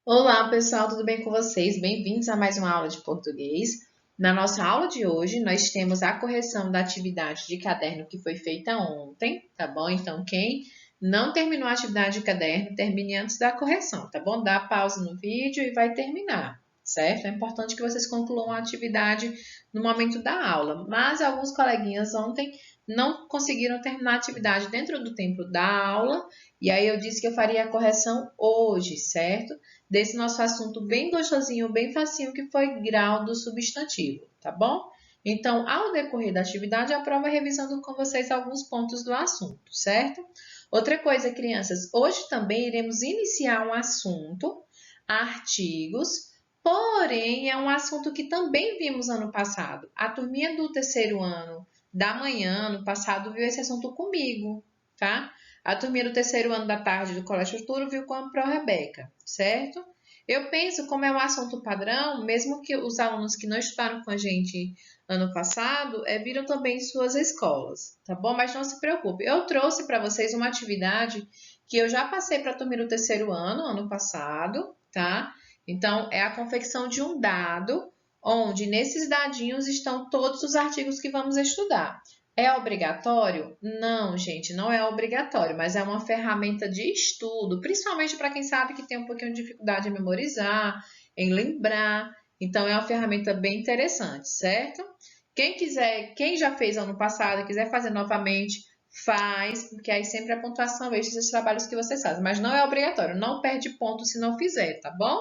Olá, pessoal, tudo bem com vocês? Bem-vindos a mais uma aula de português. Na nossa aula de hoje, nós temos a correção da atividade de caderno que foi feita ontem, tá bom? Então, quem não terminou a atividade de caderno, termine antes da correção, tá bom? Dá pausa no vídeo e vai terminar, certo? É importante que vocês concluam a atividade no momento da aula, mas alguns coleguinhas ontem não conseguiram terminar a atividade dentro do tempo da aula, e aí eu disse que eu faria a correção hoje, certo? Desse nosso assunto bem gostosinho, bem facinho, que foi grau do substantivo, tá bom? Então, ao decorrer da atividade, a prova vai revisando com vocês alguns pontos do assunto, certo? Outra coisa, crianças, hoje também iremos iniciar um assunto, artigos, porém é um assunto que também vimos ano passado. A turminha do terceiro ano da manhã, ano passado, viu esse assunto comigo, tá? A turminha do terceiro ano da tarde do Colégio Futuro viu com a Pro Rebeca, certo? Eu penso, como é um assunto padrão, mesmo que os alunos que não estudaram com a gente ano passado, viram também em suas escolas, tá bom? Mas não se preocupe, eu trouxe para vocês uma atividade que eu já passei para a turminha do terceiro ano passado, tá? Então, é a confecção de um dado, onde nesses dadinhos estão todos os artigos que vamos estudar. É obrigatório? Não, gente, não é obrigatório, mas é uma ferramenta de estudo, principalmente para quem sabe que tem um pouquinho de dificuldade em memorizar, em lembrar. Então, é uma ferramenta bem interessante, certo? Quem quiser, quem já fez ano passado e quiser fazer novamente, faz, porque aí sempre a pontuação extra dos trabalhos que vocês fazem. Mas não é obrigatório, não perde ponto se não fizer, tá bom?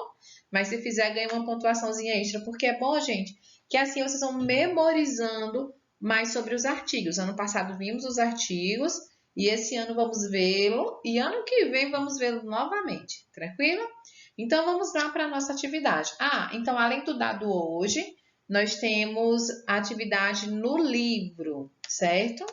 Mas se fizer, ganha uma pontuaçãozinha extra, porque é bom, gente, que assim vocês vão memorizando mais sobre os artigos. Ano passado vimos os artigos e esse ano vamos vê-lo e ano que vem vamos vê-lo novamente. Tranquilo? Então vamos lá para a nossa atividade. Então além do dado hoje, nós temos a atividade no livro, certo?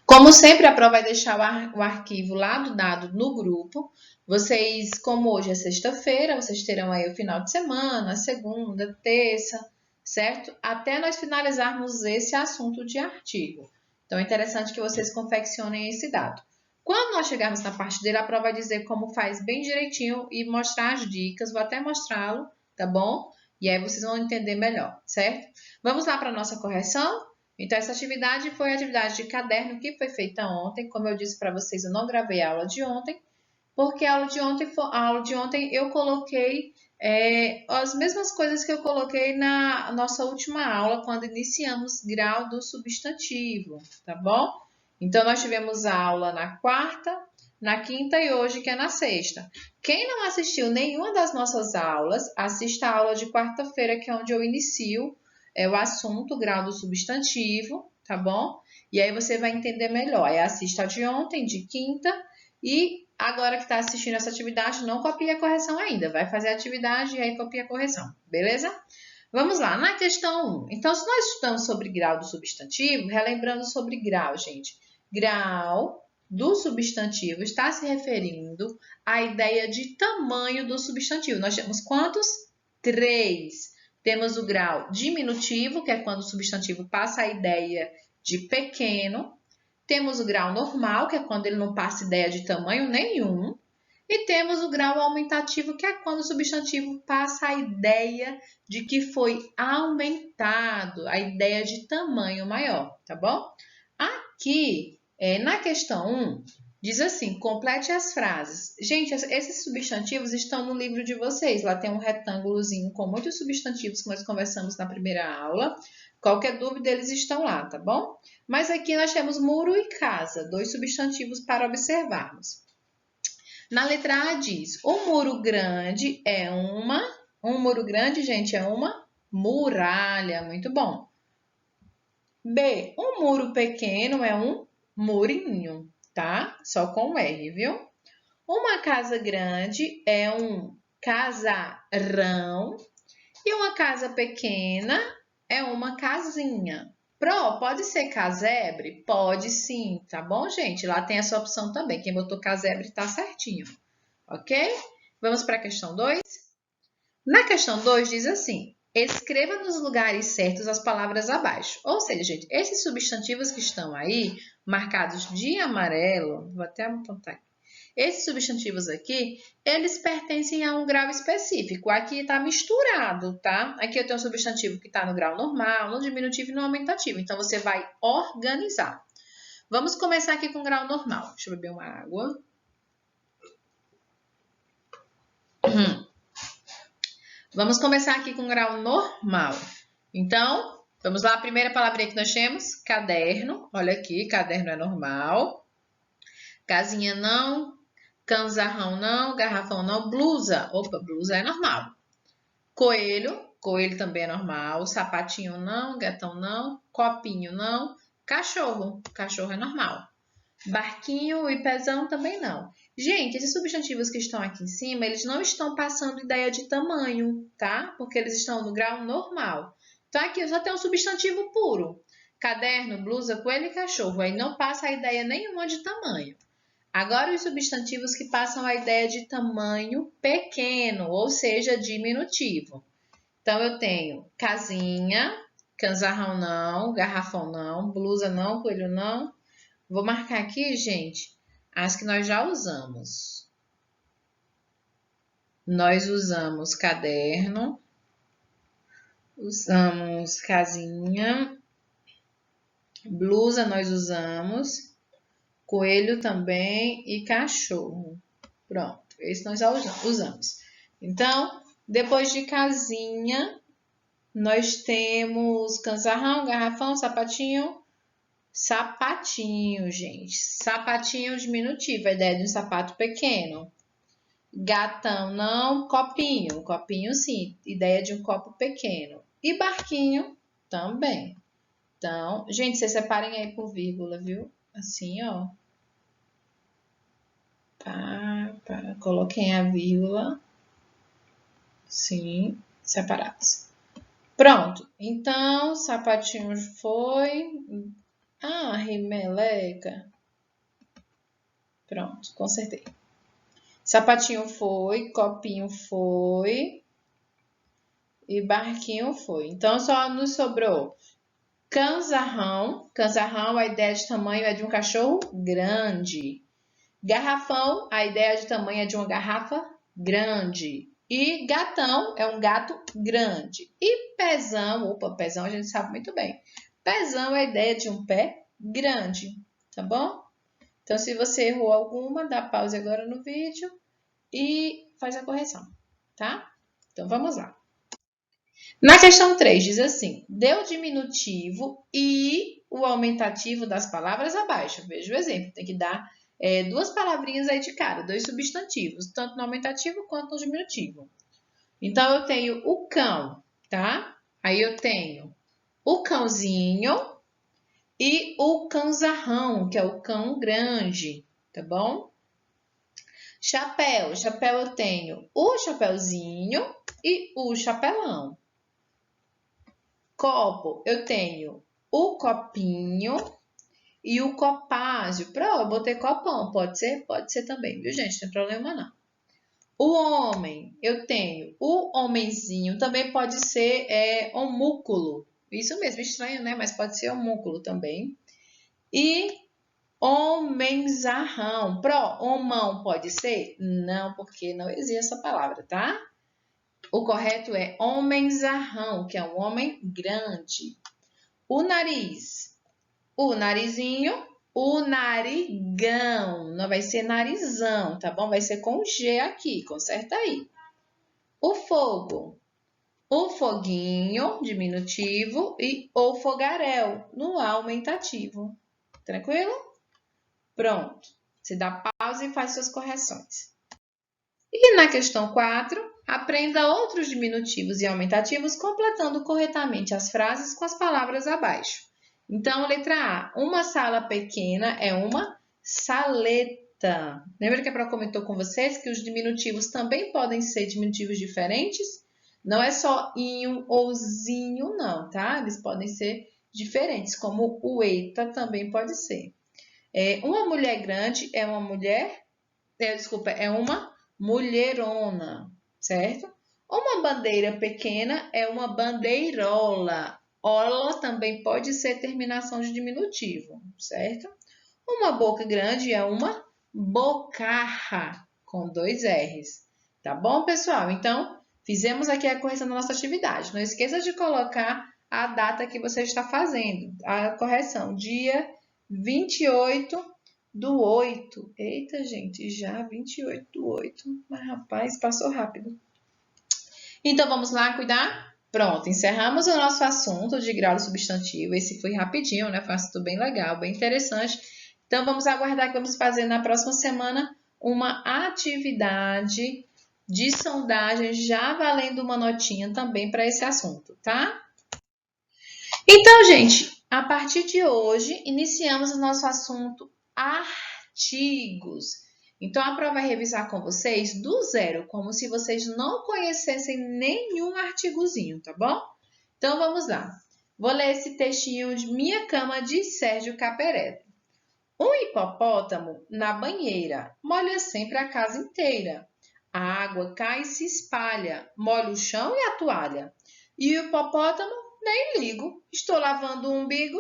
Como sempre, a prova vai deixar o arquivo lá do dado no grupo. Vocês, como hoje é sexta-feira, vocês terão aí o final de semana, segunda, terça, certo? Até nós finalizarmos esse assunto de artigo. Então, é interessante que vocês confeccionem esse dado. Quando nós chegarmos na parte dele, a prova vai dizer como faz bem direitinho e mostrar as dicas. Vou até mostrá-lo, tá bom? E aí vocês vão entender melhor, certo? Vamos lá para a nossa correção? Então, essa atividade foi a atividade de caderno que foi feita ontem. Como eu disse para vocês, eu não gravei a aula de ontem, porque a aula de ontem eu coloquei as mesmas coisas que eu coloquei na nossa última aula, quando iniciamos grau do substantivo, tá bom? Então, nós tivemos a aula na quarta, na quinta e hoje, que é na sexta. Quem não assistiu nenhuma das nossas aulas, assista a aula de quarta-feira, que é onde eu inicio o assunto, o grau do substantivo, tá bom? E aí você vai entender melhor. Aí assista a de ontem, de quinta, e agora que está assistindo essa atividade, não copie a correção ainda. Vai fazer a atividade e aí copia a correção, beleza? Vamos lá, na questão 1. Então, se nós estudamos sobre grau do substantivo, relembrando sobre grau, gente. Grau do substantivo está se referindo à ideia de tamanho do substantivo. Nós temos quantos? 3. Temos o grau diminutivo, que é quando o substantivo passa a ideia de pequeno. Temos o grau normal, que é quando ele não passa ideia de tamanho nenhum. E temos o grau aumentativo, que é quando o substantivo passa a ideia de que foi aumentado, a ideia de tamanho maior, tá bom? Aqui, na questão 1, diz assim, complete as frases. Gente, esses substantivos estão no livro de vocês. Lá tem um retângulozinho com muitos substantivos que nós conversamos na primeira aula. Qualquer dúvida, eles estão lá, tá bom? Mas aqui nós temos muro e casa, dois substantivos para observarmos. Na letra A diz, um muro grande é um muro grande, gente, é uma muralha. Muito bom. B, um muro pequeno é um murinho, tá? Só com R, viu? Uma casa grande é um casarão e uma casa pequena é uma casinha. Pro, pode ser casebre? Pode sim, tá bom, gente? Lá tem essa opção também. Quem botou casebre tá certinho, ok? Vamos para a questão 2? Na questão 2 diz assim, escreva nos lugares certos as palavras abaixo. Ou seja, gente, esses substantivos que estão aí, marcados de amarelo, vou até apontar aqui. Esses substantivos aqui, eles pertencem a um grau específico. Aqui está misturado, tá? Aqui eu tenho um substantivo que está no grau normal, no diminutivo e no aumentativo. Então, você vai organizar. Vamos começar aqui com o grau normal. Deixa eu beber uma água. Vamos começar aqui com o grau normal. Então, vamos lá. A primeira palavrinha que nós temos, caderno. Olha aqui, caderno é normal. Casinha não. Canzarrão não. Garrafão não. Blusa. Opa, blusa é normal. Coelho. Coelho também é normal. Sapatinho não. Gatão não. Copinho não. Cachorro. Cachorro é normal. Barquinho e pezão também não. Gente, esses substantivos que estão aqui em cima, eles não estão passando ideia de tamanho, tá? Porque eles estão no grau normal. Então, aqui eu só tenho um substantivo puro. Caderno, blusa, coelho e cachorro. Aí não passa a ideia nenhuma de tamanho. Agora, os substantivos que passam a ideia de tamanho pequeno, ou seja, diminutivo. Então, eu tenho casinha, canzarrão não, garrafão não, blusa não, coelho não. Vou marcar aqui, gente, as que nós já usamos. Nós usamos caderno, usamos casinha, blusa nós usamos, coelho também e cachorro. Pronto, esse nós já usamos. Então, depois de casinha, nós temos canzarrão, garrafão, sapatinho. Sapatinho, gente. Sapatinho diminutivo, a ideia de um sapato pequeno. Gatão não, copinho. Copinho sim, ideia de um copo pequeno. E barquinho também. Então, gente, vocês separem aí por vírgula, viu? Assim, ó. Coloquem a vírgula. Sim, separados. Pronto. Então, sapatinho foi. Ah, remeleca. Pronto, consertei. Sapatinho foi, copinho foi e barquinho foi. Então, só nos sobrou canzarrão. Canzarrão, a ideia de tamanho é de um cachorro grande. Garrafão, a ideia de tamanho é de uma garrafa grande. E gatão é um gato grande. E pezão, opa, pezão a gente sabe muito bem. Pezão é a ideia de um pé grande, tá bom? Então, se você errou alguma, dá pause agora no vídeo e faz a correção, tá? Então, vamos lá. Na questão 3, diz assim, dê o diminutivo e o aumentativo das palavras abaixo. Veja o exemplo, tem que dar duas palavrinhas aí de cara, dois substantivos, tanto no aumentativo quanto no diminutivo. Então, eu tenho o cão, tá? Aí eu tenho o cãozinho e o canzarrão, que é o cão grande, tá bom? Chapéu. Chapéu eu tenho o chapéuzinho e o chapelão. Copo, eu tenho o copinho e o copázio. Eu botei copão, pode ser? Pode ser também, viu, gente? Não tem problema não. O homem, eu tenho o homenzinho, também pode ser homúnculo. Isso mesmo, estranho, né? Mas pode ser homúnculo também. E homenzarrão. Homão pode ser? Não, porque não existe essa palavra, tá? O correto é homenzarrão, que é um homem grande. O nariz. O narizinho. O narigão. Não vai ser narizão, tá bom? Vai ser com G aqui, conserta aí. O fogo. O foguinho, diminutivo, e o fogaréu, no aumentativo. Tranquilo? Pronto. Você dá pausa e faz suas correções. E na questão 4, aprenda outros diminutivos e aumentativos completando corretamente as frases com as palavras abaixo. Então, letra A. Uma sala pequena é uma saleta. Lembra que a Pro comentou com vocês que os diminutivos também podem ser diminutivos diferentes? Não é só inho ou zinho, não, tá? Eles podem ser diferentes, como o eta também pode ser. Uma mulher grande é uma mulher... é uma mulherona, certo? Uma bandeira pequena é uma bandeirola. Ola também pode ser terminação de diminutivo, certo? Uma boca grande é uma bocarra, com 2 R's. Tá bom, pessoal? Então, fizemos aqui a correção da nossa atividade. Não esqueça de colocar a data que você está fazendo. A correção, dia 28/8. Eita, gente, já 28/8. Mas, rapaz, passou rápido. Então, vamos lá cuidar? Pronto, encerramos o nosso assunto de grau de substantivo. Esse foi rapidinho, né? Foi um assunto bem legal, bem interessante. Então, vamos aguardar que vamos fazer na próxima semana uma atividade de sondagem, já valendo uma notinha também para esse assunto, tá? Então, gente, a partir de hoje, iniciamos o nosso assunto artigos. Então, a prova vai revisar com vocês do zero, como se vocês não conhecessem nenhum artigozinho, tá bom? Então, vamos lá. Vou ler esse textinho de Minha Cama, de Sérgio Caperelli. Um hipopótamo na banheira molha sempre a casa inteira. A água cai e se espalha, molha o chão e a toalha. E o hipopótamo, nem ligo, estou lavando o umbigo.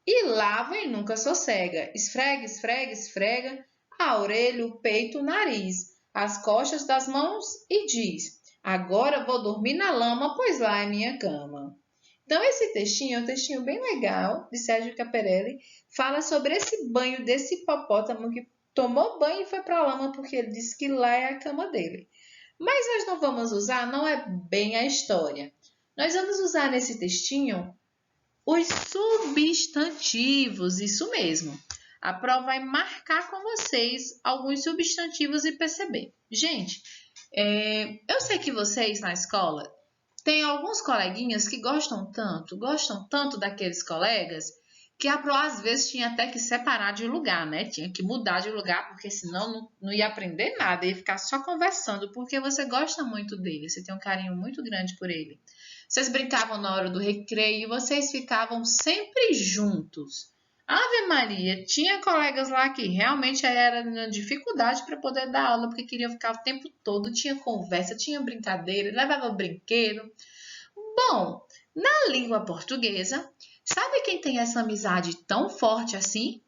E lava e nunca sossega. Esfrega, esfrega, esfrega a orelha, o peito, o nariz, as costas das mãos e diz: agora vou dormir na lama, pois lá é minha cama. Então, esse textinho é um textinho bem legal, de Sérgio Caperelli, fala sobre esse banho desse hipopótamo que tomou banho e foi para a lama porque ele disse que lá é a cama dele. Mas nós não vamos usar, não é bem a história. Nós vamos usar nesse textinho os substantivos, isso mesmo. A prova vai marcar com vocês alguns substantivos e perceber. Gente, eu sei que vocês na escola têm alguns coleguinhas que gostam tanto daqueles colegas, que a prova às vezes tinha até que separar de lugar, né? Tinha que mudar de lugar, porque senão não ia aprender nada, ia ficar só conversando, porque você gosta muito dele, você tem um carinho muito grande por ele. Vocês brincavam na hora do recreio e vocês ficavam sempre juntos. Ave Maria, tinha colegas lá que realmente era uma dificuldade para poder dar aula, porque queriam ficar o tempo todo, tinha conversa, tinha brincadeira, levava brinquedo. Bom, na língua portuguesa, sabe quem tem essa amizade tão forte assim?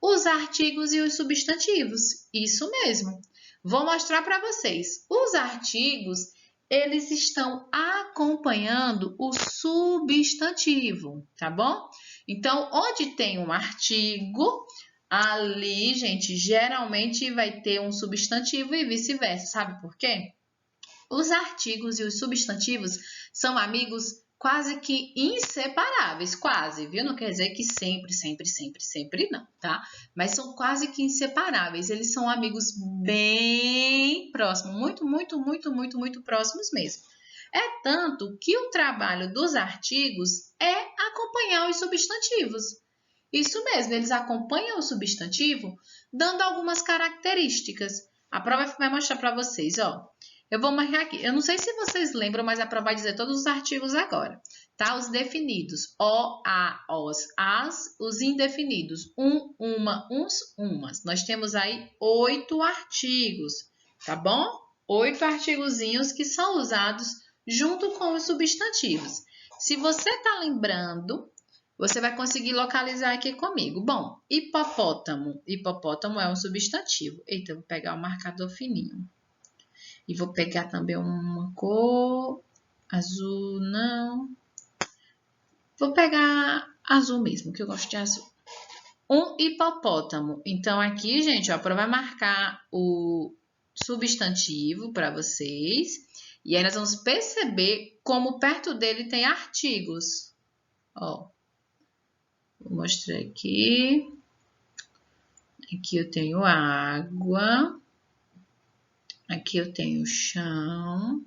Os artigos e os substantivos. Isso mesmo. Vou mostrar para vocês. Os artigos, eles estão acompanhando o substantivo, tá bom? Então, onde tem um artigo, ali, gente, geralmente vai ter um substantivo e vice-versa. Sabe por quê? Os artigos e os substantivos são amigos quase que inseparáveis, quase, viu? Não quer dizer que sempre não, tá? Mas são quase que inseparáveis. Eles são amigos bem próximos, muito próximos mesmo. É tanto que o trabalho dos artigos é acompanhar os substantivos. Isso mesmo, eles acompanham o substantivo dando algumas características. A prova vai mostrar para vocês, ó. Eu vou marcar aqui. Eu não sei se vocês lembram, mas a prova vai dizer todos os artigos agora, tá? Os definidos. O, a, os, as. Os indefinidos. Uma, uns, umas. Nós temos aí 8 artigos, tá bom? 8 artigozinhos que são usados junto com os substantivos. Se você tá lembrando, você vai conseguir localizar aqui comigo. Bom, hipopótamo. Hipopótamo é um substantivo. Eita, eu vou pegar o marcador fininho. E vou pegar também uma cor azul, não. Vou pegar azul mesmo, que eu gosto de azul. Um hipopótamo. Então, aqui, gente, ó, a prova vai marcar o substantivo para vocês. E aí, nós vamos perceber como perto dele tem artigos. Ó, vou mostrar aqui. Aqui eu tenho água. Aqui eu tenho chão.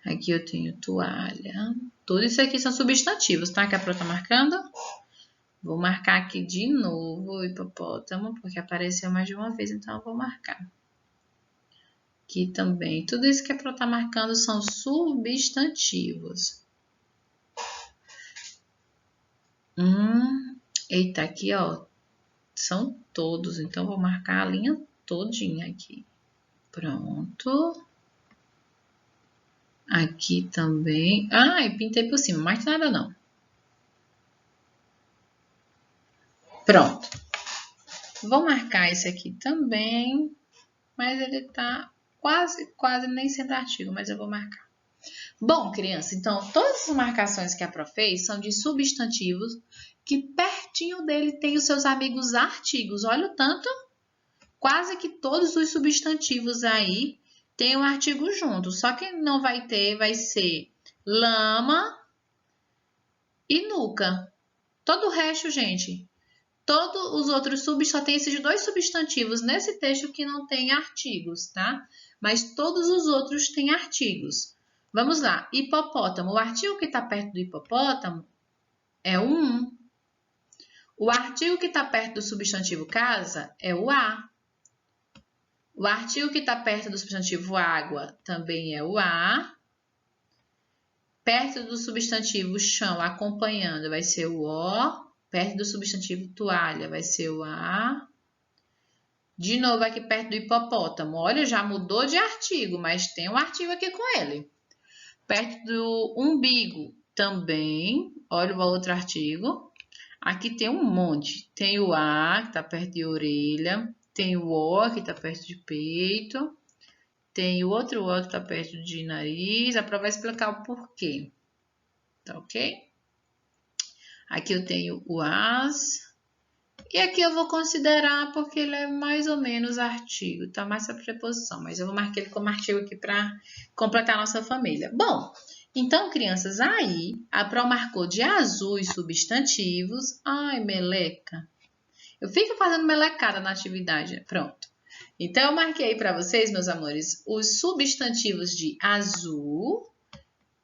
Aqui eu tenho toalha. Tudo isso aqui são substantivos, tá? Que a Pro tá marcando. Vou marcar aqui de novo o hipopótamo, porque apareceu mais de uma vez, então eu vou marcar. Aqui também. Tudo isso que a Pro tá marcando são substantivos. Eita, aqui, ó. São todos, então vou marcar a linha todinha aqui. Pronto. Aqui também. E pintei por cima, mas nada não. Pronto. Vou marcar esse aqui também, mas ele tá quase nem sendo artigo, mas eu vou marcar. Bom, criança, então todas as marcações que a Pro fez são de substantivos que pertinho dele tem os seus amigos artigos. Olha o tanto, quase que todos os substantivos aí tem um artigo junto. Só que não vai ter, vai ser lama e nuca. Todo o resto, gente, todos os outros só tem esses dois substantivos nesse texto que não tem artigos, tá? Mas todos os outros têm artigos. Vamos lá, hipopótamo. O artigo que está perto do hipopótamo é o 1. O artigo que está perto do substantivo casa é o A. O artigo que está perto do substantivo água também é o A. Perto do substantivo chão, acompanhando, vai ser o O. Perto do substantivo toalha, vai ser o A. De novo, aqui perto do hipopótamo. Olha, já mudou de artigo, mas tem um artigo aqui com ele. Perto do umbigo, também. Olha o outro artigo. Aqui tem um monte. Tem o A, que está perto de orelha. Tem o O, que está perto de peito. Tem o outro O, que está perto de nariz. A Pro vai explicar o porquê. Tá ok? Aqui eu tenho o AS. E aqui eu vou considerar porque ele é mais ou menos artigo. Tá mais a preposição, mas eu vou marcar ele como artigo aqui para completar a nossa família. Bom, então, crianças, aí a Pro marcou de azul os substantivos. Ai, meleca. Eu fico fazendo melecada na atividade. Pronto. Então, eu marquei para vocês, meus amores, os substantivos de azul,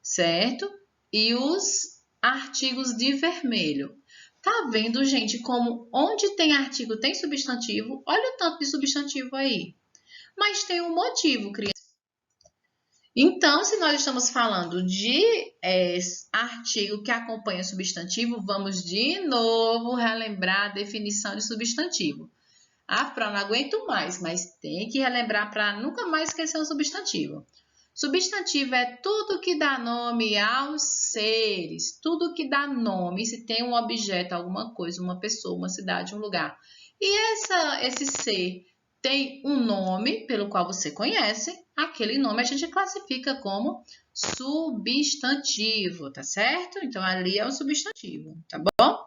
certo? E os artigos de vermelho. Tá vendo, gente, como onde tem artigo tem substantivo? Olha o tanto de substantivo aí. Mas tem um motivo, criança. Então, se nós estamos falando de artigo que acompanha substantivo, vamos de novo relembrar a definição de substantivo. Ah, Pro, não aguento mais, mas tem que relembrar para nunca mais esquecer o substantivo. Substantivo é tudo que dá nome aos seres, tudo que dá nome, se tem um objeto, alguma coisa, uma pessoa, uma cidade, um lugar. E esse ser tem um nome pelo qual você conhece, aquele nome a gente classifica como substantivo, tá certo? Então, ali é um substantivo, tá bom?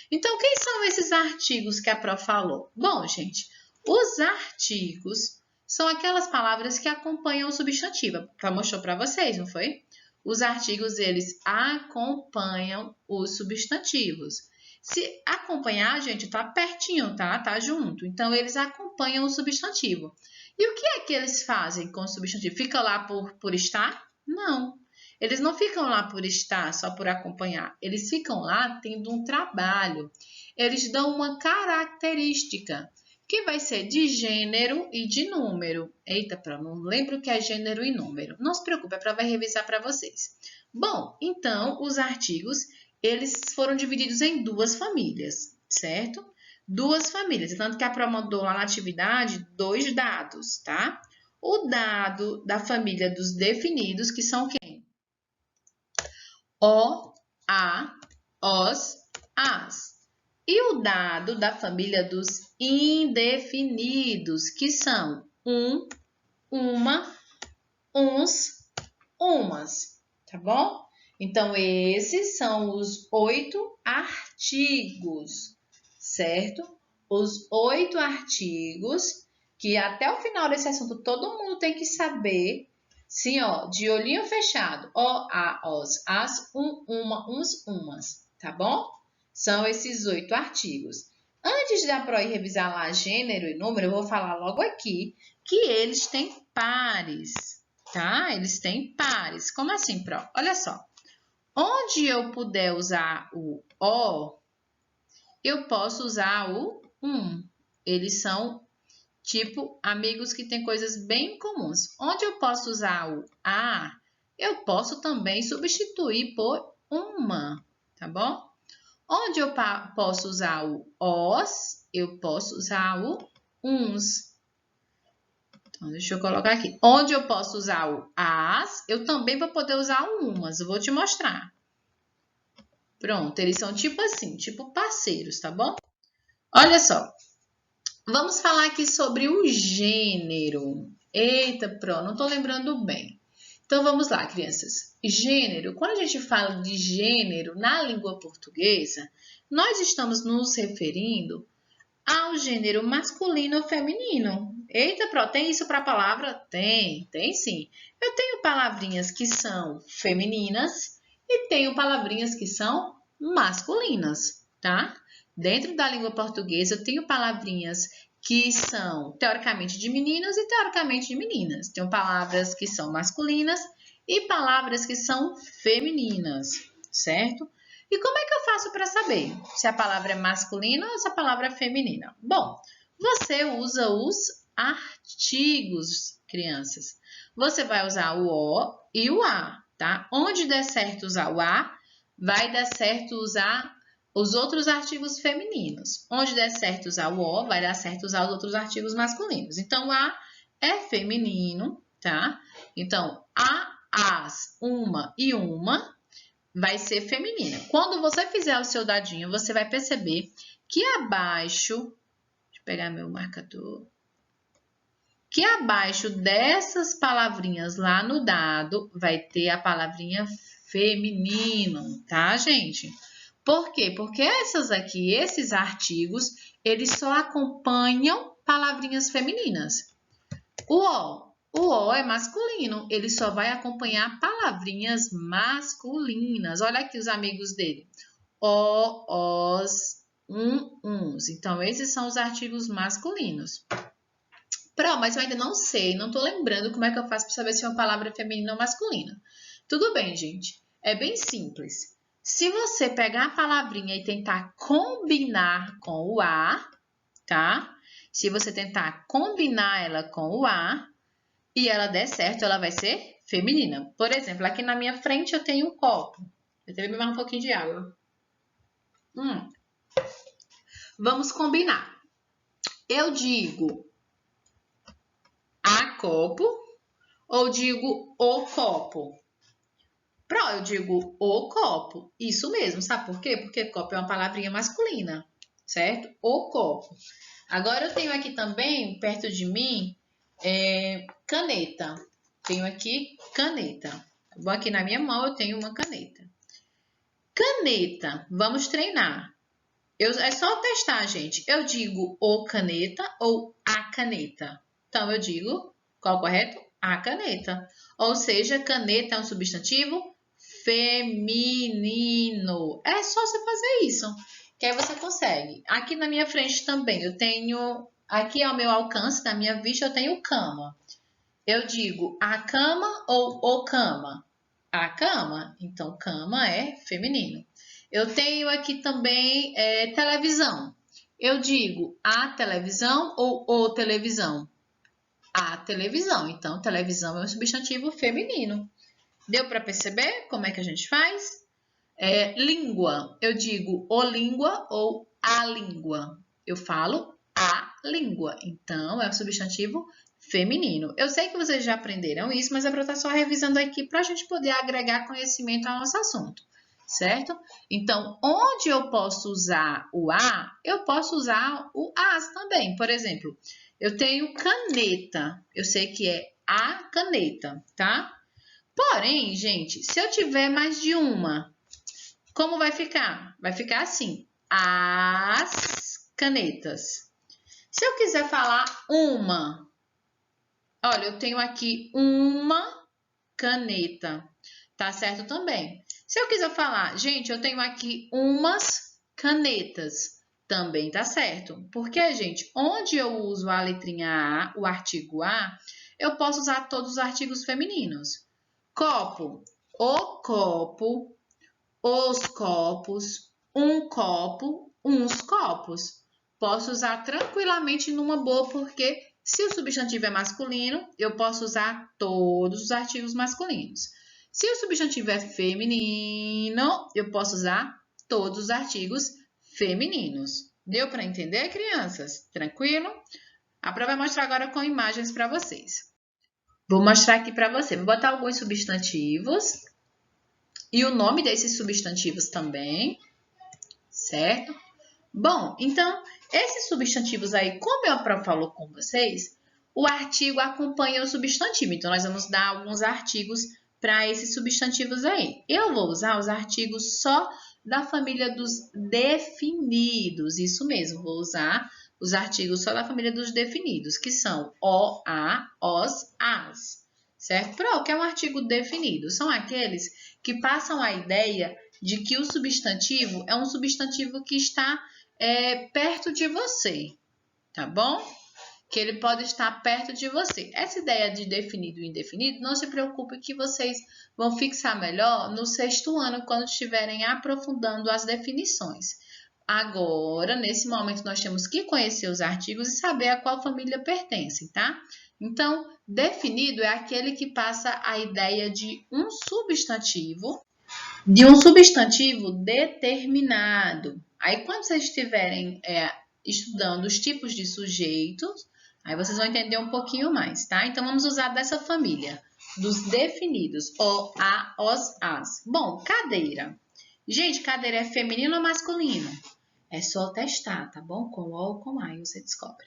Então, quem são esses artigos que a Pro falou? Bom, gente, os artigos são aquelas palavras que acompanham o substantivo. Ela mostrou para vocês, não foi? Os artigos, eles acompanham os substantivos. Se acompanhar, gente, tá pertinho, tá? Tá junto. Então, eles acompanham o substantivo. E o que é que eles fazem com o substantivo? Fica lá por estar? Não. Eles não ficam lá por estar, só por acompanhar. Eles ficam lá tendo um trabalho. Eles dão uma característica, que vai ser de gênero e de número. Eita, Pro, não lembro o que é gênero e número. Não se preocupe, a Pro vai revisar para vocês. Bom, então, os artigos, eles foram divididos em duas famílias, certo? Duas famílias, tanto que a Pro mandou lá na atividade 2 dados, tá? O dado da família dos definidos, que são quem? O, a, os, as. E o dado da família dos indefinidos, que são um, uma, uns, umas, tá bom? Então, esses são os 8 artigos, certo? Os 8 artigos que até o final desse assunto todo mundo tem que saber. Sim, ó, de olhinho fechado. O, a, os, as, uma, uns, umas, tá bom? São esses 8 artigos. Antes da Pro ir revisar lá gênero e número, eu vou falar logo aqui que eles têm pares, tá? Eles têm pares. Como assim, Pro? Olha só. Onde eu puder usar o O, eu posso usar o Eles são tipo amigos que têm coisas bem comuns. Onde eu posso usar o A, eu posso também substituir por uma, tá bom? Onde eu posso usar o os, eu posso usar o uns. Então, deixa eu colocar aqui. Onde eu posso usar o as, eu também vou poder usar o umas. Eu vou te mostrar. Pronto, eles são tipo assim, tipo parceiros, tá bom? Olha só. Vamos falar aqui sobre o gênero. Eita, pronto, não estou lembrando bem. Então, vamos lá, crianças. Gênero, quando a gente fala de gênero na língua portuguesa, nós estamos nos referindo ao gênero masculino ou feminino. Eita, pronto, tem isso para a palavra? Tem sim. Eu tenho palavrinhas que são femininas e tenho palavrinhas que são masculinas, tá? Dentro da língua portuguesa, eu tenho palavrinhas que são teoricamente de meninos e teoricamente de meninas. Tenho palavras que são masculinas e palavras que são femininas, certo? E como é que eu faço para saber se a palavra é masculina ou se a palavra é feminina? Bom, você usa os artigos, crianças. Você vai usar o O e o A, tá? Onde der certo usar o A, vai dar certo usar os outros artigos femininos. Onde der certo usar o O, vai dar certo usar os outros artigos masculinos. Então, o A é feminino, tá? Então, a, as, uma e uma vai ser feminina. Quando você fizer o seu dadinho, você vai perceber que abaixo, deixa eu pegar meu marcador, que abaixo dessas palavrinhas lá no dado vai ter a palavrinha feminino, tá, gente? Por quê? Porque essas aqui, esses artigos, eles só acompanham palavrinhas femininas. O O é masculino, ele só vai acompanhar palavrinhas masculinas. Olha aqui os amigos dele. O, os, uns. Então, esses são os artigos masculinos. Pronto, mas eu ainda não sei, não tô lembrando como é que eu faço para saber se uma palavra é feminina ou masculina. Tudo bem, gente. É bem simples. Se você pegar a palavrinha e tentar combinar com o A, tá? Se você tentar combinar ela com o A e ela der certo, ela vai ser feminina. Por exemplo, aqui na minha frente eu tenho um copo. Eu tenho que beber um pouquinho de água. Vamos combinar. Eu digo a copo ou digo o copo? Pronto, eu digo o copo. Isso mesmo, sabe por quê? Porque copo é uma palavrinha masculina, certo? O copo. Agora eu tenho aqui também, perto de mim, caneta. Tenho aqui caneta. Vou aqui na minha mão, eu tenho uma caneta. Caneta, vamos treinar. É só testar, gente. Eu digo o caneta ou a caneta. Então, eu digo, qual o correto? A caneta. Ou seja, caneta é um substantivo feminino. É só você fazer isso, que aí você consegue. Aqui na minha frente também, eu tenho, aqui ao meu alcance, na minha vista, eu tenho cama. Eu digo a cama ou o cama? A cama. Então, cama é feminino. Eu tenho aqui também televisão. Eu digo a televisão ou o televisão? A televisão. Então, televisão é um substantivo feminino. Deu para perceber como é que a gente faz? Língua. Eu digo o língua ou a língua. Eu falo a língua. Então, é um substantivo feminino. Eu sei que vocês já aprenderam isso, mas é para eu estar só revisando aqui para a gente poder agregar conhecimento ao nosso assunto, certo? Então, onde eu posso usar o a, eu posso usar o as também. Por exemplo, eu tenho caneta. Eu sei que é a caneta, tá? Porém, gente, se eu tiver mais de uma, como vai ficar? Vai ficar assim, as canetas. Se eu quiser falar uma, olha, eu tenho aqui uma caneta, tá certo também. Se eu quiser falar, gente, eu tenho aqui umas canetas, também tá certo. Porque, gente, onde eu uso a letrinha A, o artigo A, eu posso usar todos os artigos femininos. Copo, o copo, os copos, um copo, uns copos. Posso usar tranquilamente numa boa, porque se o substantivo é masculino, eu posso usar todos os artigos masculinos. Se o substantivo é feminino, eu posso usar todos os artigos femininos. Deu para entender, crianças? Tranquilo? A prova vai mostrar agora com imagens para vocês. Vou mostrar aqui para você. Vou botar alguns substantivos e o nome desses substantivos também, certo? Bom, então, esses substantivos aí, como eu falo com vocês, o artigo acompanha o substantivo. Então, nós vamos dar alguns artigos para esses substantivos aí. Eu vou usar os artigos só da família dos definidos. Isso mesmo, vou usar os artigos só da família dos definidos, que são o, a, os, as. Certo? Pro, que é um artigo definido. São aqueles que passam a ideia de que o substantivo é um substantivo que está perto de você, tá bom? Que ele pode estar perto de você. Essa ideia de definido e indefinido, não se preocupe que vocês vão fixar melhor no 6º ano, quando estiverem aprofundando as definições. Agora, nesse momento, nós temos que conhecer os artigos e saber a qual família pertencem, tá? Então, definido é aquele que passa a ideia de um substantivo determinado. Aí, quando vocês estiverem estudando os tipos de sujeitos, aí vocês vão entender um pouquinho mais, tá? Então, vamos usar dessa família, dos definidos, o, a, os, as. Bom, cadeira. Gente, cadeira é feminino ou masculino? É só testar, tá bom? Com o ou com a, você descobre.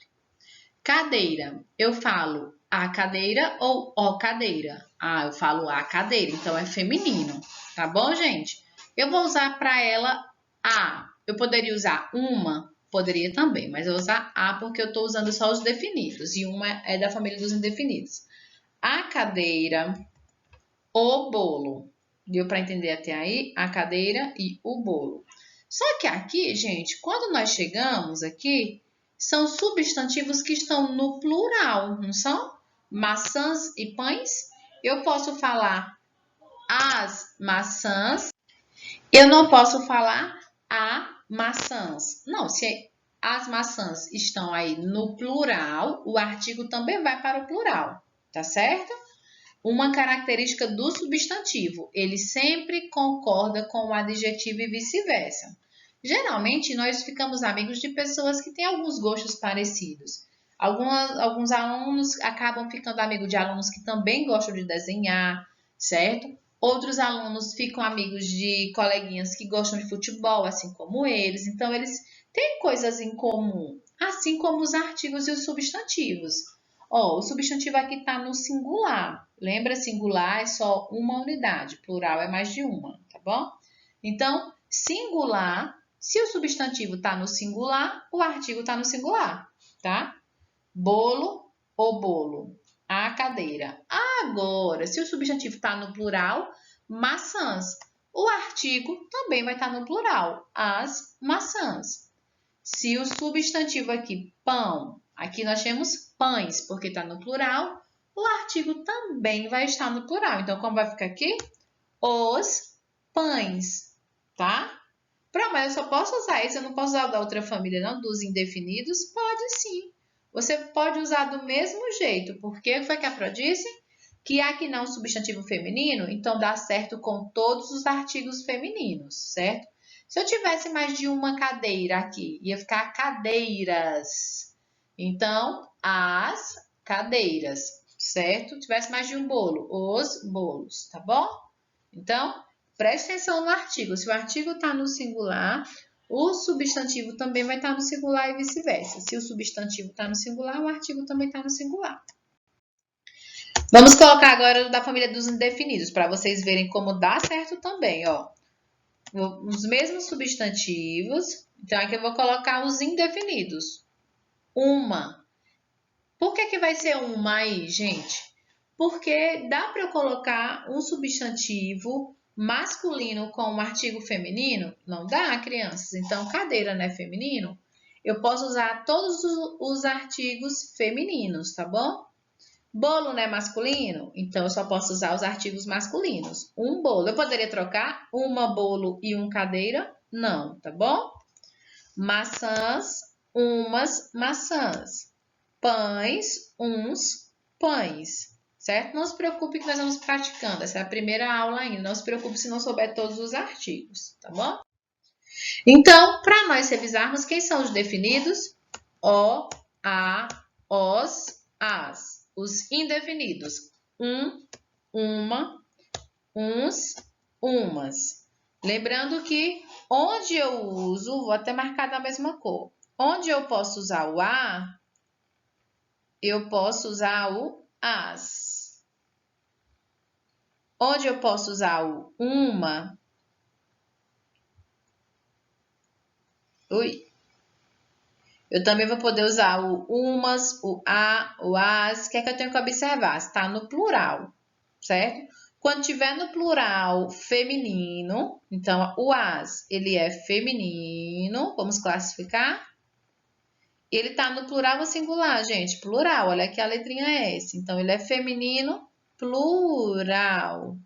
Cadeira, eu falo a cadeira ou o cadeira? Ah, eu falo a cadeira, então é feminino, tá bom, gente? Eu vou usar para ela a. Eu poderia usar uma? Poderia também, mas eu vou usar a porque eu estou usando só os definidos e uma é da família dos indefinidos. A cadeira, o bolo. Deu para entender até aí? A cadeira e o bolo. Só que aqui, gente, quando nós chegamos aqui, são substantivos que estão no plural, não são? Maçãs e pães. Eu posso falar as maçãs. Eu não posso falar a maçãs. Não, se as maçãs estão aí no plural, o artigo também vai para o plural, tá certo? Uma característica do substantivo, ele sempre concorda com o adjetivo e vice-versa. Geralmente, nós ficamos amigos de pessoas que têm alguns gostos parecidos. Alguns alunos acabam ficando amigos de alunos que também gostam de desenhar, certo? Outros alunos ficam amigos de coleguinhas que gostam de futebol, assim como eles. Então, eles têm coisas em comum, assim como os artigos e os substantivos. Ó, o substantivo aqui está no singular. Lembra, singular é só uma unidade, plural é mais de uma, tá bom? Então, singular, se o substantivo está no singular, o artigo está no singular, tá? Bolo ou bolo. A cadeira. Agora, se o substantivo está no plural, maçãs. O artigo também vai estar no plural, as maçãs. Se o substantivo aqui, pão, aqui nós temos pães, porque está no plural, o artigo também vai estar no plural. Então, como vai ficar aqui? Os pães, tá? Pronto, mas eu só posso usar esse, eu não posso usar o da outra família, não, dos indefinidos? Pode sim. Você pode usar do mesmo jeito, porque foi que a Pro disse? Que aqui não é um substantivo feminino, então dá certo com todos os artigos femininos, certo? Se eu tivesse mais de uma cadeira aqui, ia ficar cadeiras. Então, as cadeiras, certo? Se tivesse mais de um bolo, os bolos, tá bom? Então, preste atenção no artigo. Se o artigo está no singular, o substantivo também vai estar no singular e vice-versa. Se o substantivo está no singular, o artigo também está no singular. Vamos colocar agora o da família dos indefinidos, para vocês verem como dá certo também, ó. Os mesmos substantivos. Então, aqui eu vou colocar os indefinidos. Uma. Por que vai ser uma aí, gente? Porque dá para eu colocar um substantivo masculino com um artigo feminino? Não dá, crianças? Então, cadeira não é feminino? Eu posso usar todos os artigos femininos, tá bom? Bolo não é masculino? Então, eu só posso usar os artigos masculinos. Um bolo. Eu poderia trocar uma bolo e um cadeira? Não, tá bom? Maçãs, umas maçãs. Pães, uns pães. Certo? Não se preocupe que nós vamos praticando. Essa é a primeira aula ainda. Não se preocupe se não souber todos os artigos, tá bom? Então, para nós revisarmos, quem são os definidos? O, a, os, as. Os indefinidos. Um, uma, uns, umas. Lembrando que onde eu uso, vou até marcar da mesma cor. Onde eu posso usar o a, eu posso usar o as. Onde eu posso usar o uma, eu também vou poder usar o umas, o a, o as. O que é que eu tenho que observar? Está no plural, certo? Quando tiver no plural feminino, então o as, ele é feminino, vamos classificar? Ele está no plural ou singular, gente? Plural, olha aqui a letrinha S. Então, ele é feminino, plural.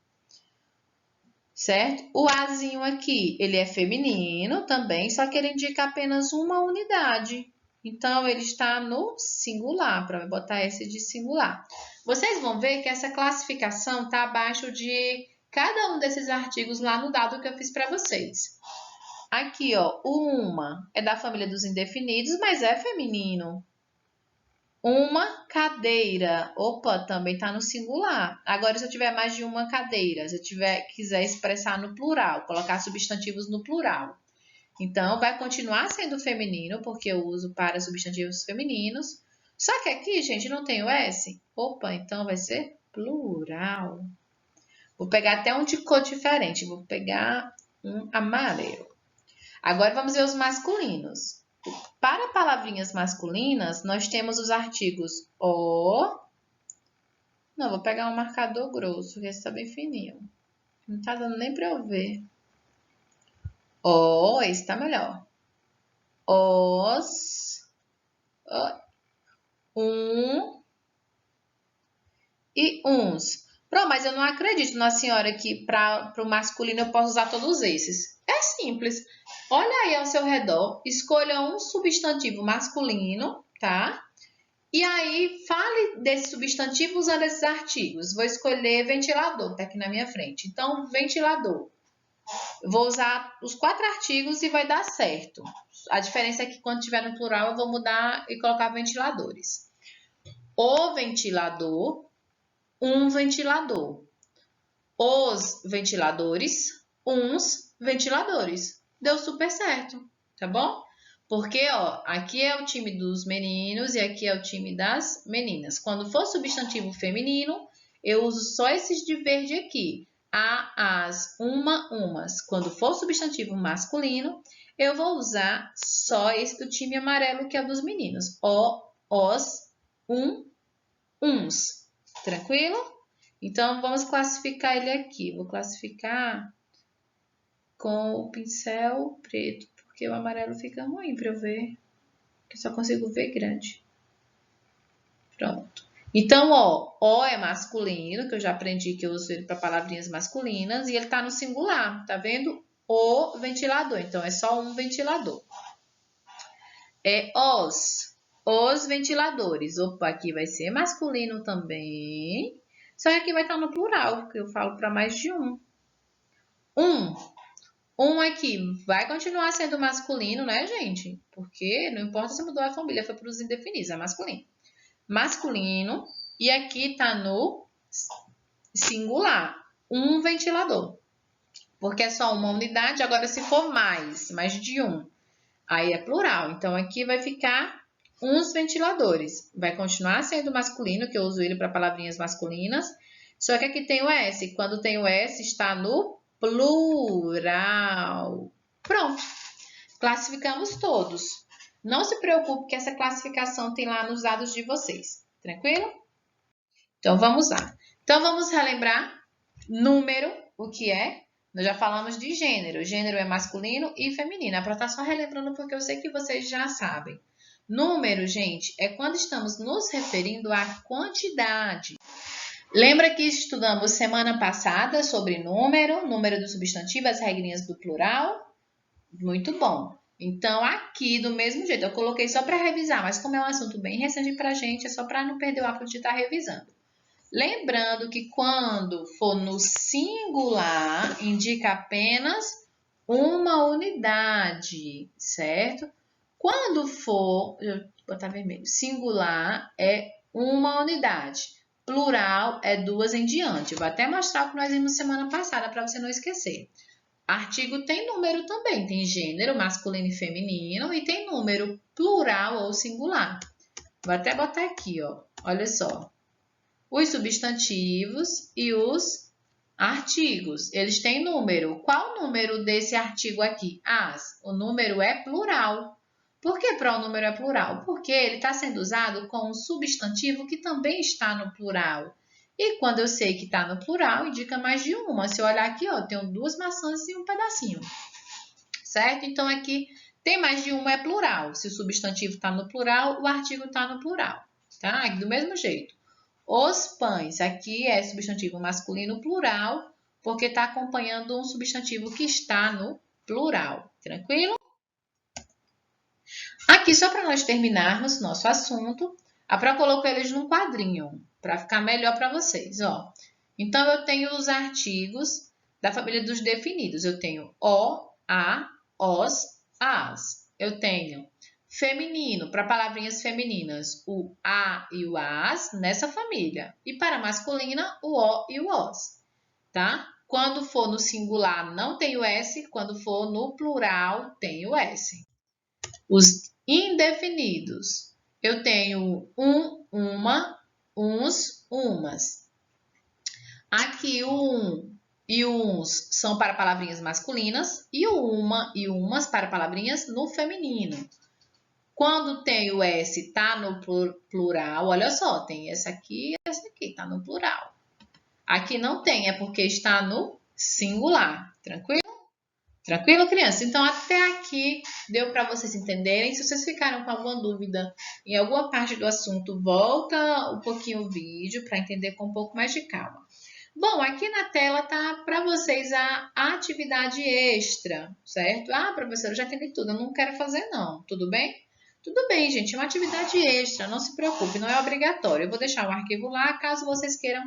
Certo? O azinho aqui, ele é feminino também, só que ele indica apenas uma unidade. Então, ele está no singular, para botar esse de singular. Vocês vão ver que essa classificação está abaixo de cada um desses artigos lá no dado que eu fiz para vocês. Aqui, ó, uma é da família dos indefinidos, mas é feminino. Uma cadeira. Opa, também está no singular. Agora, se eu tiver mais de uma cadeira, se eu quiser expressar no plural, colocar substantivos no plural. Então, vai continuar sendo feminino, porque eu uso para substantivos femininos. Só que aqui, gente, não tem o S. Opa, então vai ser plural. Vou pegar até um de cor diferente. Vou pegar um amarelo. Agora, vamos ver os masculinos. Para palavrinhas masculinas, nós temos os artigos o. Não, vou pegar um marcador grosso, porque esse está bem fininho. Não está dando nem para eu ver. O, esse está melhor. Os. E uns. Pronto, mas eu não acredito na senhora que para o masculino eu posso usar todos esses. É simples. Olha aí ao seu redor, escolha um substantivo masculino, tá? E aí, fale desse substantivo usando esses artigos. Vou escolher ventilador, que tá aqui na minha frente. Então, ventilador. Eu vou usar os 4 artigos e vai dar certo. A diferença é que quando tiver no plural, eu vou mudar e colocar ventiladores. O ventilador, um ventilador. Os ventiladores, uns ventiladores. Deu super certo, tá bom? Porque, ó, aqui é o time dos meninos e aqui é o time das meninas. Quando for substantivo feminino, eu uso só esses de verde aqui. A, as, uma, umas. Quando for substantivo masculino, eu vou usar só esse do time amarelo, que é o dos meninos. O, os, uns. Tranquilo? Então, vamos classificar ele aqui. Vou classificar com o pincel preto, porque o amarelo fica ruim para eu ver, que só consigo ver grande. Pronto. Então, ó, o é masculino, que eu já aprendi que eu uso ele para palavrinhas masculinas, e ele tá no singular, tá vendo? O ventilador, então é só um ventilador. É os ventiladores. Opa, aqui vai ser masculino também, só que aqui vai estar no plural, porque eu falo para mais de um. Um aqui vai continuar sendo masculino, né, gente? Porque não importa se mudou a família, foi para os indefinidos, é masculino. Masculino. E aqui tá no singular, um ventilador. Porque é só uma unidade, agora se for mais de um, aí é plural. Então, aqui vai ficar uns ventiladores. Vai continuar sendo masculino, que eu uso ele para palavrinhas masculinas. Só que aqui tem o S. Quando tem o S, está no plural. Pronto. Classificamos todos. Não se preocupe que essa classificação tem lá nos dados de vocês. Tranquilo? Então, vamos lá. Então, vamos relembrar número, o que é? Nós já falamos de gênero. Gênero é masculino e feminino. Para estar só relembrando, porque eu sei que vocês já sabem. Número, gente, é quando estamos nos referindo à quantidade. Lembra que estudamos semana passada sobre número do substantivo, as regrinhas do plural? Muito bom. Então, aqui, do mesmo jeito, eu coloquei só para revisar, mas como é um assunto bem recente para a gente, é só para não perder o hábito de estar revisando. Lembrando que quando for no singular, indica apenas uma unidade, certo? Quando for, deixa eu botar vermelho, singular é uma unidade. Plural é 2 em diante. Eu vou até mostrar o que nós vimos semana passada para você não esquecer. Artigo tem número também, tem gênero, masculino e feminino, e tem número plural ou singular. Vou até botar aqui, ó. Olha só. Os substantivos e os artigos, eles têm número. Qual o número desse artigo aqui? As. O número é plural. Por que pronúmero é plural? Porque ele está sendo usado com um substantivo que também está no plural. E quando eu sei que está no plural, indica mais de uma. Se eu olhar aqui, ó, tenho 2 maçãs e um pedacinho. Certo? Então, aqui tem mais de uma, é plural. Se o substantivo está no plural, o artigo está no plural. Tá? Aqui do mesmo jeito. Os pães, aqui é substantivo masculino plural, porque está acompanhando um substantivo que está no plural. Tranquilo? Aqui, só para nós terminarmos nosso assunto, a Pró colocou eles num quadrinho, para ficar melhor para vocês. Ó. Então, eu tenho os artigos da família dos definidos. Eu tenho o, a, os, as. Eu tenho feminino, para palavrinhas femininas, o a e o as nessa família. E para masculina, o o e o os. Tá? Quando for no singular, não tem o s. Quando for no plural, tem o s. Os indefinidos. Eu tenho um, uma, uns, umas. Aqui o um e o uns são para palavrinhas masculinas e o uma e umas para palavrinhas no feminino. Quando tem o S, tá no plural, olha só, tem essa aqui e essa aqui, tá no plural. Aqui não tem, é porque está no singular, tranquilo? Tranquilo, criança? Então, até aqui deu para vocês entenderem. Se vocês ficaram com alguma dúvida em alguma parte do assunto, volta um pouquinho o vídeo para entender com um pouco mais de calma. Bom, aqui na tela tá para vocês a atividade extra, certo? Ah, professora, eu já entendi tudo, eu não quero fazer não, tudo bem? Tudo bem, gente, é uma atividade extra, não se preocupe, não é obrigatório. Eu vou deixar o arquivo lá caso vocês queiram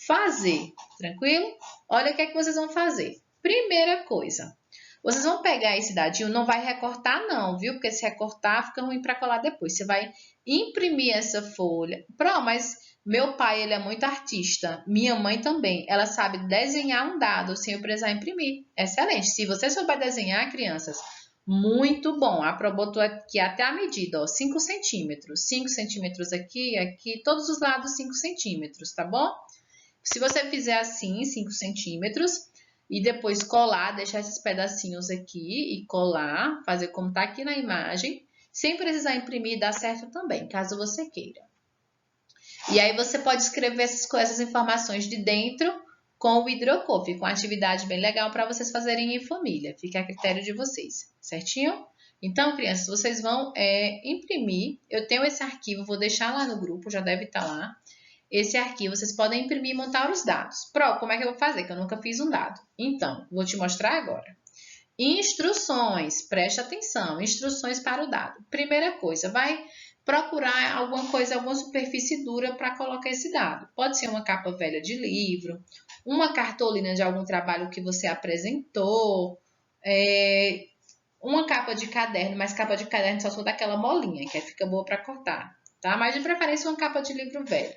fazer, tranquilo? Olha o que é que vocês vão fazer. Primeira coisa, vocês vão pegar esse dadinho, não vai recortar não, viu? Porque se recortar fica ruim para colar depois. Você vai imprimir essa folha. Mas meu pai, ele é muito artista. Minha mãe também. Ela sabe desenhar um dado sem eu precisar imprimir. Excelente. Se você souber desenhar, crianças, muito bom. A Pro botou aqui até a medida, ó, 5 centímetros. 5 centímetros aqui, aqui, todos os lados 5 centímetros, tá bom? Se você fizer assim, 5 centímetros, e depois colar, deixar esses pedacinhos aqui e colar, fazer como está aqui na imagem, sem precisar imprimir, dá certo também, caso você queira. E aí você pode escrever essas informações de dentro com o hidrocor. Fica uma atividade bem legal para vocês fazerem em família. Fica a critério de vocês, certinho? Então, crianças, vocês vão imprimir. Eu tenho esse arquivo, vou deixar lá no grupo, já deve estar lá. Esse arquivo, vocês podem imprimir e montar os dados. Pro, como é que eu vou fazer? Que eu nunca fiz um dado. Então, vou te mostrar agora. Instruções, preste atenção. Instruções para o dado. Primeira coisa, vai procurar alguma coisa, alguma superfície dura para colocar esse dado. Pode ser uma capa velha de livro, uma cartolina de algum trabalho que você apresentou, uma capa de caderno, mas capa de caderno só for daquela molinha, que aí fica boa para cortar, tá? Mas de preferência uma capa de livro velho.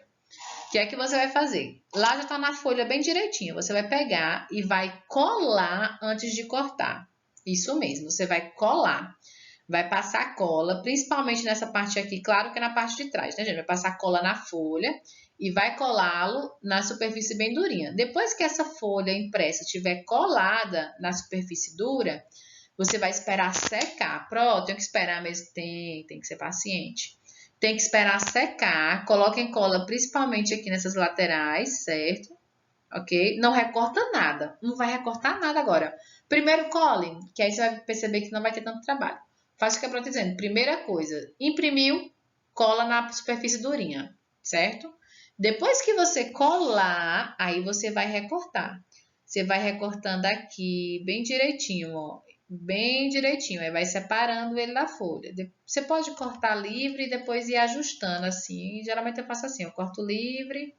O que é que você vai fazer? Lá já está na folha bem direitinho. Você vai pegar e vai colar antes de cortar. Isso mesmo, você vai colar. Vai passar cola, principalmente nessa parte aqui, claro que é na parte de trás, né, gente? Vai passar cola na folha e vai colá-lo na superfície bem durinha. Depois que essa folha impressa estiver colada na superfície dura, você vai esperar secar. Pronto, tem que esperar mesmo, tem que ser paciente. Tem que esperar secar, coloquem cola principalmente aqui nessas laterais, certo? Ok? Não recorta nada, não vai recortar nada agora. Primeiro colhem, que aí você vai perceber que não vai ter tanto trabalho. Faz o que eu estou dizendo. Primeira coisa, imprimiu, cola na superfície durinha, certo? Depois que você colar, aí você vai recortar. Você vai recortando aqui bem direitinho, ó. Bem direitinho, aí vai separando ele da folha. Você pode cortar livre e depois ir ajustando assim. Geralmente eu faço assim, eu corto livre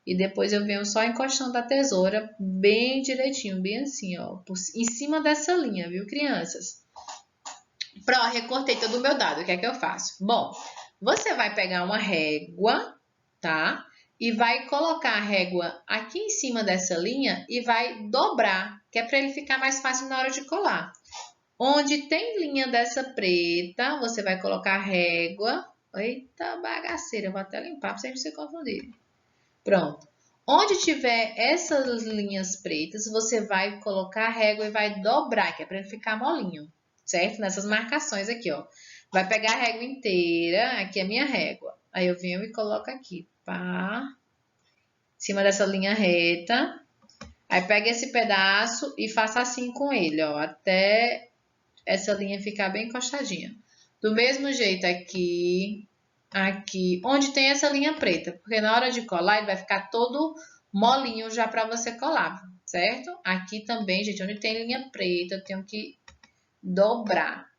e depois eu venho só encostando a tesoura bem direitinho, bem assim, ó, em cima dessa linha, viu, crianças? Pronto, recortei todo o meu dado, o que é que eu faço? Bom, você vai pegar uma régua, tá? e vai colocar a régua aqui em cima dessa linha e vai dobrar, que é para ele ficar mais fácil na hora de colar. Onde tem linha dessa preta, você vai colocar a régua. Eita bagaceira, eu vou até limpar para vocês não se confundirem. Pronto. Onde tiver essas linhas pretas, você vai colocar a régua e vai dobrar, que é para ele ficar molinho, certo? Nessas marcações aqui, ó. Vai pegar a régua inteira, aqui é a minha régua. Aí eu venho e coloco aqui, pá, em cima dessa linha reta. Aí pega esse pedaço e faça assim com ele, ó, até essa linha ficar bem encostadinha. Do mesmo jeito aqui, aqui, onde tem essa linha preta, porque na hora de colar ele vai ficar todo molinho já para você colar, certo? Aqui também, gente, onde tem linha preta, eu tenho que dobrar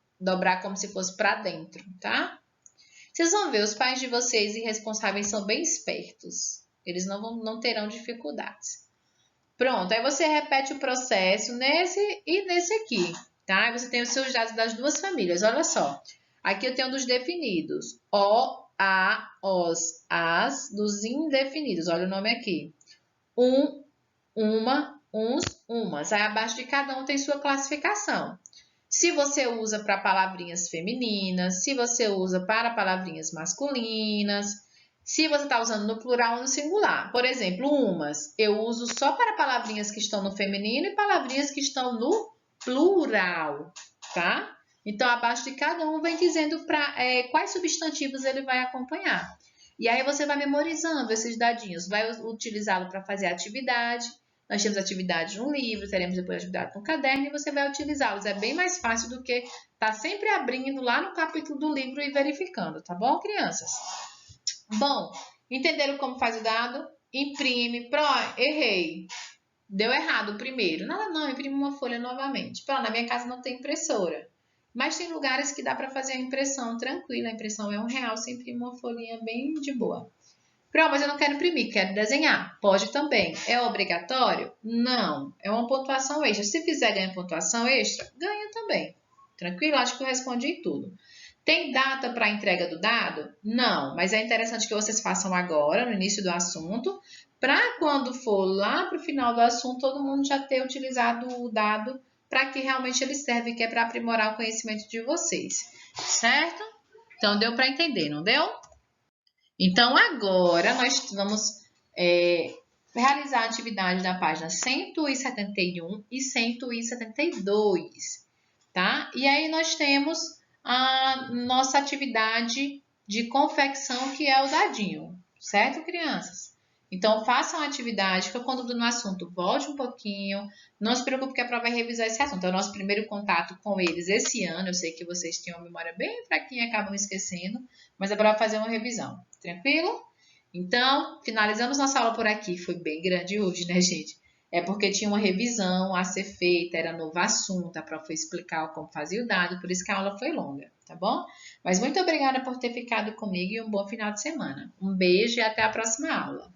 como se fosse para dentro, tá? Vocês vão ver, os pais de vocês irresponsáveis são bem espertos, eles não terão dificuldades. Pronto, aí você repete o processo nesse e nesse aqui, tá? Aí você tem os seus dados das duas famílias, olha só. Aqui eu tenho dos definidos, O, A, OS, AS, dos indefinidos, olha o nome aqui. Uma, uns, umas. Aí abaixo de cada um tem sua classificação. Se você usa para palavrinhas femininas, se você usa para palavrinhas masculinas, se você está usando no plural ou no singular. Por exemplo, umas, eu uso só para palavrinhas que estão no feminino e palavrinhas que estão no plural, tá? Então, abaixo de cada um vem dizendo quais substantivos ele vai acompanhar. E aí você vai memorizando esses dadinhos, vai utilizá-lo para fazer atividade. Nós temos atividade no livro, teremos depois atividade no caderno e você vai utilizá-los. É bem mais fácil do que estar sempre abrindo lá no capítulo do livro e verificando, tá bom, crianças? Bom, entenderam como faz o dado? Imprime. Errei. Deu errado o primeiro. Não, imprime uma folha novamente. Na minha casa não tem impressora. Mas tem lugares que dá para fazer a impressão tranquila. A impressão é R$1, você imprime uma folhinha bem de boa. Mas eu não quero imprimir, quero desenhar. Pode também. É obrigatório? Não. É uma pontuação extra. Se fizer ganhar pontuação extra, ganha também. Tranquilo? Acho que eu respondi tudo. Tem data para a entrega do dado? Não, mas é interessante que vocês façam agora, no início do assunto, para quando for lá para o final do assunto, todo mundo já ter utilizado o dado para que realmente ele serve, que é para aprimorar o conhecimento de vocês, certo? Então, deu para entender, não deu? Então, agora nós vamos realizar a atividade da página 171 e 172, tá? E aí nós temos a nossa atividade de confecção, que é o dadinho, certo, crianças? Então, façam a atividade, que quando no assunto, volte um pouquinho, não se preocupe que a prova vai revisar esse assunto, é o nosso primeiro contato com eles esse ano, eu sei que vocês têm uma memória bem fraquinha e acabam esquecendo, mas é para fazer uma revisão, tranquilo? Então, finalizamos nossa aula por aqui, foi bem grande hoje, né, gente? É porque tinha uma revisão a ser feita, era novo assunto, a prof foi explicar como fazia o dado, por isso que a aula foi longa, tá bom? Mas muito obrigada por ter ficado comigo e um bom final de semana. Um beijo e até a próxima aula.